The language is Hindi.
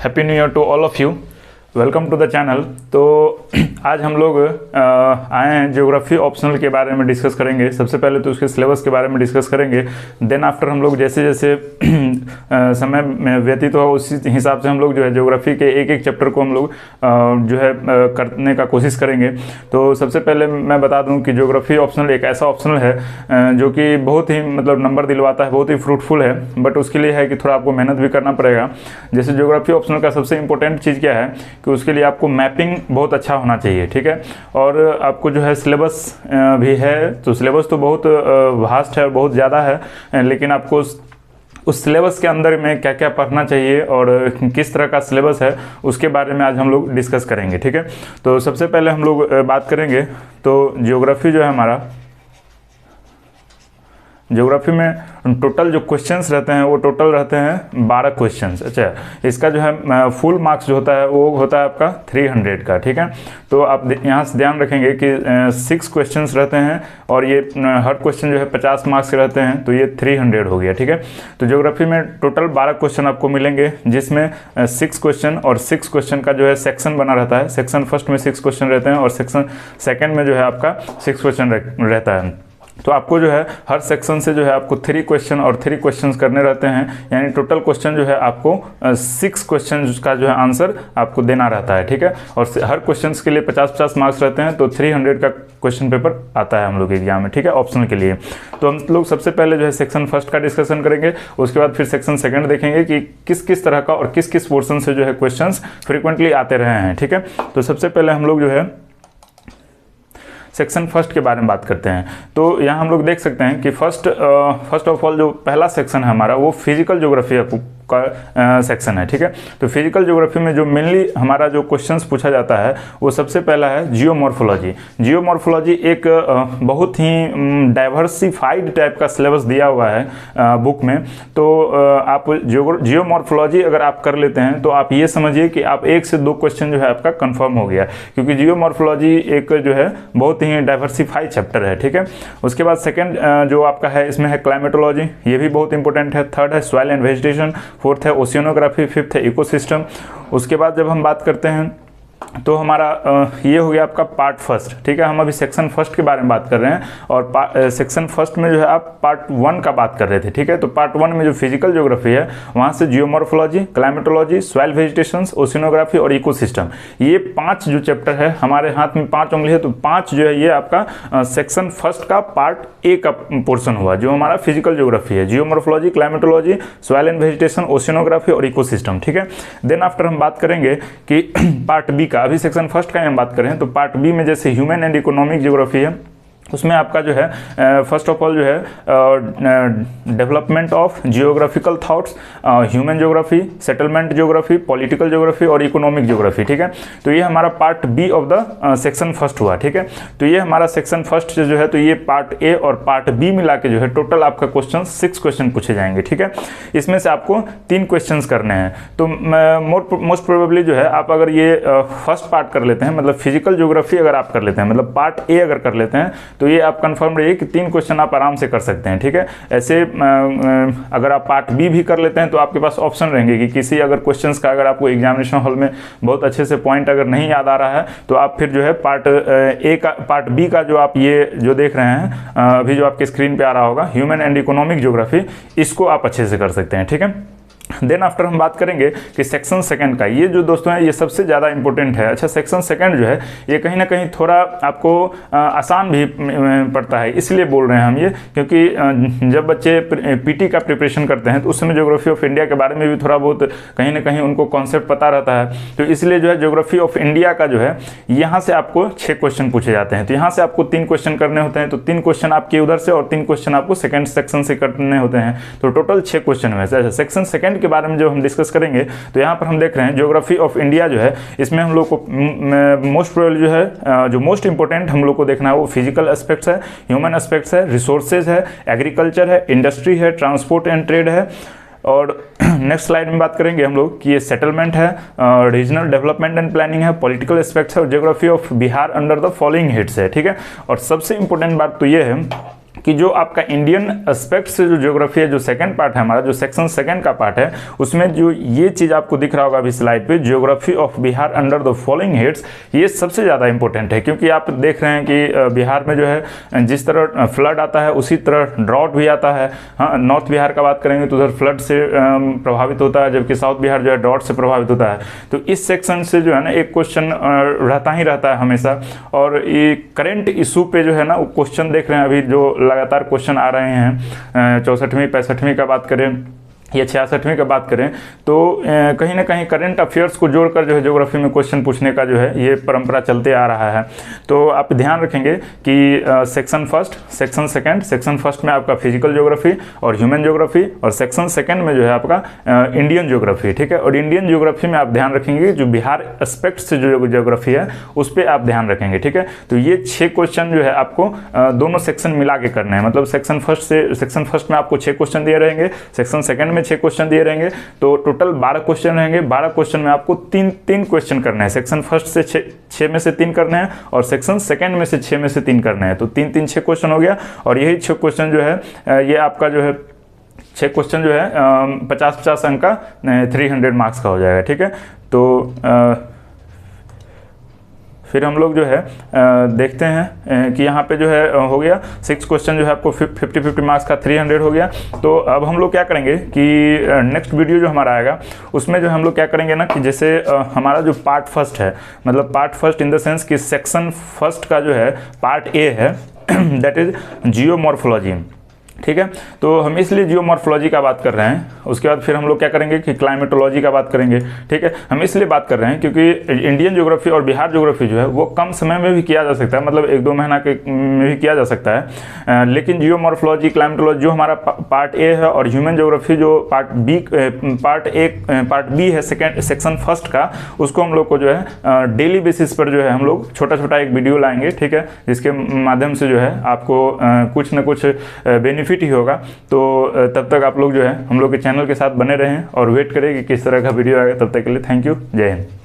Happy new year to all of you. Welcome to the channel. तो आज हम लोग आए हैं ज्योग्राफी ऑप्शनल के बारे में डिस्कस करेंगे। सबसे पहले तो उसके सिलेबस के बारे में डिस्कस करेंगे, देन आफ्टर हम लोग जैसे जैसे समय में व्यतीत हो उसी हिसाब से हम लोग जो है ज्योग्राफी के एक एक चैप्टर को हम लोग जो है करने का कोशिश करेंगे। तो सबसे पहले मैं बता दूं कि ज्योग्राफी ऑप्शनल एक ऐसा ऑप्शनल है जो कि बहुत ही मतलब नंबर दिलवाता है, बहुत ही फ्रूटफुल है, बट उसके लिए है कि थोड़ा आपको मेहनत भी करना पड़ेगा। जैसे ज्योग्राफी ऑप्शनल का सबसे इंपॉर्टेंट चीज़ क्या है कि उसके लिए आपको मैपिंग बहुत अच्छा होना चाहिए, ठीक है। और आपको जो है सिलेबस भी है, तो सिलेबस तो बहुत वास्ट है, बहुत ज़्यादा है, लेकिन आपको उस सिलेबस के अंदर में क्या क्या पढ़ना चाहिए और किस तरह का सिलेबस है उसके बारे में आज हम लोग डिस्कस करेंगे, ठीक है। तो सबसे पहले हम लोग बात करेंगे तो ज्योग्राफी जो है हमारा, ज्योग्राफी में टोटल जो क्वेश्चंस रहते हैं वो टोटल रहते हैं 12 क्वेश्चंस। अच्छा, इसका जो है फुल मार्क्स जो होता है वो होता है आपका 300 का, ठीक है। तो आप यहाँ से ध्यान रखेंगे कि 6 क्वेश्चंस रहते हैं और ये हर क्वेश्चन जो है 50 मार्क्स के रहते हैं, तो ये 300 हो गया, ठीक है। तो ज्योग्राफी में टोटल 12 क्वेश्चन आपको मिलेंगे, जिसमें 6 क्वेश्चन और 6 क्वेश्चन का जो है सेक्शन बना रहता है। सेक्शन फर्स्ट में 6 क्वेश्चन रहते हैं और सेक्शन सेकेंड में जो है आपका 6 क्वेश्चन रहता है। तो आपको जो है हर सेक्शन से जो है आपको 3 क्वेश्चन और 3 क्वेश्चंस करने रहते हैं, यानी टोटल क्वेश्चन जो है आपको 6 क्वेश्चन का जो है आंसर आपको देना रहता है, ठीक है। और हर क्वेश्चंस के लिए 50-50 मार्क्स रहते हैं, तो 300 का क्वेश्चन पेपर आता है हम लोग एग्जाम में, ठीक है, ऑप्शनल के लिए। तो हम लोग सबसे पहले जो है सेक्शन फर्स्ट का डिस्कशन करेंगे, उसके बाद फिर सेक्शन सेकेंड देखेंगे कि किस किस तरह का और किस किस पोर्सन से जो है क्वेश्चन फ्रिक्वेंटली आते रहे हैं, ठीक है। तो सबसे पहले हम लोग जो है सेक्शन फर्स्ट के बारे में बात करते हैं। तो यहाँ हम लोग देख सकते हैं कि फर्स्ट ऑफ ऑल जो पहला सेक्शन है हमारा वो फिजिकल ज्योग्राफी का सेक्शन है, ठीक है। तो फिजिकल ज्योग्राफी में जो मेनली हमारा जो क्वेश्चंस पूछा जाता है वो सबसे पहला है जियोमॉर्फोलॉजी। जियोमॉर्फोलॉजी एक बहुत ही डाइवर्सिफाइड टाइप का सिलेबस दिया हुआ है बुक में। तो आप जियोमॉर्फोलॉजी अगर आप कर लेते हैं तो आप ये समझिए कि आप 1 से 2 क्वेश्चन जो है आपका कंफर्म हो गया, क्योंकि जियोमॉर्फोलॉजी एक जो है बहुत ही डाइवर्सिफाइड चैप्टर है, ठीक है। उसके बाद सेकेंड जो आपका है इसमें है क्लाइमेटोलॉजी, ये भी बहुत इंपॉर्टेंट है। थर्ड है सॉइल एंड वेजिटेशन, फोर्थ है ओशियनोग्राफी, फिफ्थ है इकोसिस्टम। उसके बाद जब हम बात करते हैं तो हमारा ये हो गया आपका पार्ट फर्स्ट, ठीक है। हम अभी सेक्शन फर्स्ट के बारे में बात कर रहे हैं और सेक्शन फर्स्ट में जो है आप पार्ट 1 का बात कर रहे थे, ठीक है। तो पार्ट 1 में जो फिजिकल ज्योग्राफी है वहाँ से geomorphology, climatology, soil vegetations, oceanography और इकोसिस्टम, ये 5 जो चैप्टर है, हमारे हाथ में 5 उंगली है, तो 5 जो है ये आपका सेक्शन फर्स्ट का पार्ट ए का पोर्सन हुआ, जो हमारा फिजिकल ज्योग्राफी है, geomorphology, climatology, soil and vegetation, oceanography और इकोसिस्टम, ठीक है। देन आफ्टर हम बात करेंगे कि पार्ट बी का, अभी सेक्शन फर्स्ट का हम बात करें तो पार्ट बी में जैसे ह्यूमन एंड इकोनॉमिक ज्योग्राफी है, उसमें आपका जो है फर्स्ट ऑफ ऑल जो है development of geographical thoughts, human geography, settlement geography, political geography और इकोनॉमिक ज्योग्राफी, ठीक है। तो ये हमारा part B of the section first हुआ, ठीक है। तो ये हमारा सेक्शन फर्स्ट जो है, तो ये पार्ट ए और पार्ट बी मिला के जो है टोटल आपका क्वेश्चन 6 क्वेश्चन पूछे जाएंगे, ठीक है। इसमें से आपको 3 क्वेश्चन करने हैं। तो मोस्ट प्रोबेबली जो है आप अगर ये फर्स्ट पार्ट कर लेते हैं, मतलब फिजिकल ज्योग्राफी अगर आप कर लेते हैं, मतलब पार्ट ए अगर कर लेते हैं, तो ये आप कंफर्म रहिए कि 3 क्वेश्चन आप आराम से कर सकते हैं, ठीक है। ऐसे अगर आप पार्ट बी भी कर लेते हैं तो आपके पास ऑप्शन रहेंगे कि किसी अगर क्वेश्चंस का अगर आपको एग्जामिनेशन हॉल में बहुत अच्छे से पॉइंट अगर नहीं याद आ रहा है तो आप फिर जो है पार्ट ए का, पार्ट बी का जो आप ये जो देख रहे हैं अभी जो आपके स्क्रीन पे आ रहा होगा, ह्यूमन एंड इकोनॉमिक ज्योग्राफी, इसको आप अच्छे से कर सकते हैं, ठीक है। देन आफ्टर हम बात करेंगे कि सेक्शन सेकंड का, ये जो दोस्तों है ये सबसे ज़्यादा इंपॉर्टेंट है। अच्छा, सेक्शन सेकंड जो है ये कहीं ना कहीं थोड़ा आपको आसान भी पड़ता है, इसलिए बोल रहे हैं हम ये, क्योंकि जब बच्चे पीटी का प्रिपरेशन करते हैं तो उस समय ज्योग्राफी ऑफ इंडिया के बारे में भी थोड़ा बहुत कहीं ना कहीं उनको कॉन्सेप्ट पता रहता है। तो इसलिए जो है ज्योग्राफी ऑफ इंडिया का जो है यहाँ से आपको 6 क्वेश्चन पूछे जाते हैं। तो यहाँ से आपको 3 क्वेश्चन करने होते हैं, तो 3 क्वेश्चन आपके उधर से और 3 क्वेश्चन आपको सेकेंड सेक्शन से करने होते हैं, तो टोटल 6 क्वेश्चन है। सेक्शन सेकेंड के बारे में जो हम डिस्कस करेंगे तो यहाँ पर हम देख रहे हैं ज्योग्राफी ऑफ इंडिया जो है, इसमें हम लोग को मोस्ट प्रोबेबली जो है जो मोस्ट इंपॉर्टेंट हम लोग को देखना है वो फिजिकल एस्पेक्ट्स है, ह्यूमन एस्पेक्ट्स है, रिसोर्सेज है, एग्रीकल्चर है, इंडस्ट्री है, ट्रांसपोर्ट एंड ट्रेड है। और नेक्स्ट स्लाइड में बात करेंगे हम लोग कि ये सेटलमेंट है, रीजनल डेवलपमेंट एंड प्लानिंग है, पॉलिटिकल एस्पेक्ट्स है और geography of Bihar under the following heads है, ठीक है। और सबसे इंपॉर्टेंट बात तो ये है कि जो आपका इंडियन एस्पेक्ट से जो ज्योग्राफी है, जो सेकंड पार्ट है हमारा, जो सेक्शन सेकंड का पार्ट है, उसमें जो ये चीज़ आपको दिख रहा होगा अभी स्लाइड पे, geography of Bihar under the following heads, ये सबसे ज़्यादा इंपॉर्टेंट है। क्योंकि आप देख रहे हैं कि बिहार में जो है जिस तरह फ्लड आता है उसी तरह ड्रॉट भी आता है। हाँ, नॉर्थ बिहार का बात करेंगे तो उधर फ्लड से प्रभावित होता है, जबकि साउथ बिहार जो है ड्रॉट से प्रभावित होता है। तो इस सेक्शन से जो है ना एक क्वेश्चन रहता ही रहता है हमेशा। और ये करंट इशू पे जो है ना क्वेश्चन देख रहे हैं अभी जो लगातार क्वेश्चन आ रहे हैं, 64वीं 65वीं का बात करें या 66वीं का बात करें, तो कहीं ना कहीं करंट अफेयर्स को जोड़कर जो है ज्योग्राफी में क्वेश्चन पूछने का जो है ये परंपरा चलते आ रहा है। तो आप ध्यान रखेंगे कि section first, section second, section first में आपका फिजिकल ज्योग्राफी और ह्यूमन ज्योग्राफी, और सेक्शन सेकंड में जो है आपका इंडियन ज्योग्राफी, ठीक है। और इंडियन ज्योग्राफी में आप ध्यान रखेंगे जो बिहार एस्पेक्ट से जो ज्योग्राफी है उस पर आप ध्यान रखेंगे, ठीक है। तो ये 6 क्वेश्चन जो है आपको दोनों सेक्शन मिला के करने हैं। मतलब सेक्शन फर्स्ट में आपको 6 क्वेश्चन दिए रहेंगे, सेक्शन सेकंड में 6 क्वेश्चन दिए रहेंगे, तो टोटल 12 क्वेश्चन रहेंगे। 12 क्वेश्चन में आपको 3 क्वेश्चन करने हैं। सेक्शन फर्स्ट से 6 में से 3 करने हैं और सेक्शन सेकंड में से 6 में से 3 करने हैं। तो 3 6 क्वेश्चन हो गया। और यही 6 क्वेश्चन जो है ये आपका जो है 6 क्वेश्चन जो है 50-50 अंक का 300 मार्क्स का हो जाएगा, ठीक है। तो फिर हम लोग जो है देखते हैं कि यहाँ पे जो है हो गया 6 क्वेश्चन जो है आपको 50-50 मार्क्स का 300 हो गया। तो अब हम लोग क्या करेंगे कि नेक्स्ट वीडियो जो हमारा आएगा उसमें जो हम लोग क्या करेंगे ना कि जैसे हमारा जो पार्ट फर्स्ट है, मतलब part first in the sense कि सेक्शन फर्स्ट का जो है पार्ट ए है दैट इज जियोमॉर्फोलॉजी, ठीक है। तो हम इसलिए जियोमॉर्फोलॉजी का बात कर रहे हैं। उसके बाद फिर हम लोग क्या करेंगे कि क्लाइमेटोलॉजी का बात करेंगे, ठीक है। हम इसलिए बात कर रहे हैं क्योंकि इंडियन ज्योग्राफी और बिहार ज्योग्राफी जो है वो कम समय में भी किया जा सकता है, मतलब 1-2 महीना के में भी किया जा सकता है। लेकिन जियोमॉर्फोलॉजी, क्लाइमेटोलॉजी जो हमारा पार्ट ए है और ह्यूमन ज्योग्राफी जो पार्ट बी है सेक्शन फर्स्ट का, उसको हम लोग को जो है डेली बेसिस पर जो है हम लोग छोटा एक वीडियो लाएंगे, ठीक है, जिसके माध्यम से जो है आपको कुछ ना कुछ बेनिफिट ही होगा। तो तब तक आप लोग जो है हम लोग के चैनल के साथ बने रहें और वेट करें कि किस तरह का वीडियो आएगा। तब तक के लिए थैंक यू, जय हिंद।